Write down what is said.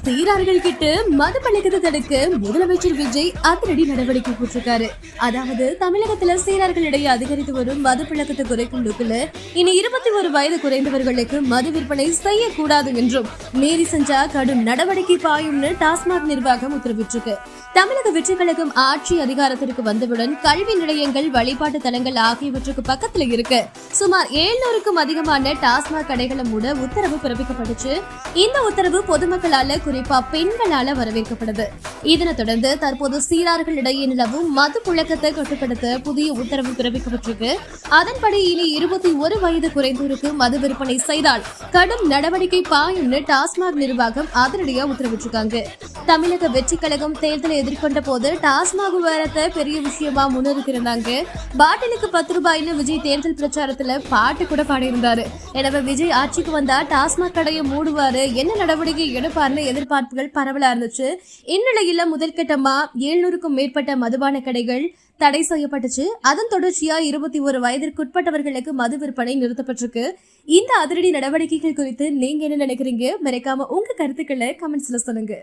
சீரார்கள் கிட்ட மது பழக்கத்தை தடுக்க முதலமைச்சர் விஜய் அதிரடி நடவடிக்கை போட்டிருக்காரு. அதாவது தமிழகத்துல சீரார்களிடையே அதிகரித்து வரும் மது பழக்கத்தை குறைக்கும் நோக்கில் இனி 21 வயது குறைந்தவர்களுக்கு மது விற்பனை செய்யக்கூடாது என்றும் மீறி செஞ்சா கடும் நடவடிக்கை பாயும்னு டாஸ்மாக் நிர்வாகம் உத்தரவிட்டிருக்கு. தமிழக வெற்றி கழகம் ஆட்சி அதிகாரத்திற்கு வந்தவுடன் கல்வி நிலையங்கள், வழிபாட்டு தலங்கள் ஆகியவற்றுக்கு பக்கத்துல இருக்கு சுமார் 700க்கும் அதிகமான டாஸ்மாக் கடைகளை மூட உத்தரவு பிறப்பிக்கப்பட்டுச்சு. இந்த உத்தரவு பொதுமக்களால, குறிப்பா பெண்களால வரவேற்கப்படுது. இதனைத் தொடர்ந்து தற்போது சீரார்களிடையே நிலவும் மது புழக்கத்தை கட்டுப்படுத்த புதிய உத்தரவு பிறப்பிக்கப்பட்டிருக்கு. அதன்படி இனி 21 வயது குறைந்தோருக்கு மது விற்பனை செய்தால் கடும் நடவடிக்கை பாயும்னு டாஸ்மாக் நிர்வாகம் அதிரடியா உத்தரவிட்டிருக்காங்க. தமிழக வெற்றி கழகம் தேர்தலை எதிர்கொண்ட போது டாஸ்மாக் விவகாரத்தை பெரிய விஷயமா முன்னிறுத்திருந்தாங்க. பாட்டிலுக்கு 10 ரூபாய்னு விஜய் தேர்தல் பிரச்சாரத்துல பாட்டு கூட பாடியிருந்தாரு. எனவே விஜய் ஆட்சிக்கு வந்தா டாஸ்மாக் கடையை மூடுவாரு, என்ன நடவடிக்கை எடுப்பார்னு எதிர்பார்ப்புகள் பரவலா இருந்துச்சு. இந்நிலையில முதல் கட்டமா 700க்கும் மேற்பட்ட மதுபான கடைகள் தடை செய்யப்பட்டுச்சு. அதன் தொடர்ச்சியா 21 வயதிற்குட்பட்டவர்களுக்கு மது விற்பனை நிறுத்தப்பட்டிருக்கு. இந்த அதிரடி நடவடிக்கைகள் குறித்து நீங்க என்ன நினைக்கிறீங்க? மறக்காம உங்க கருத்துக்களை கமெண்ட்ஸ்ல சொல்லுங்க.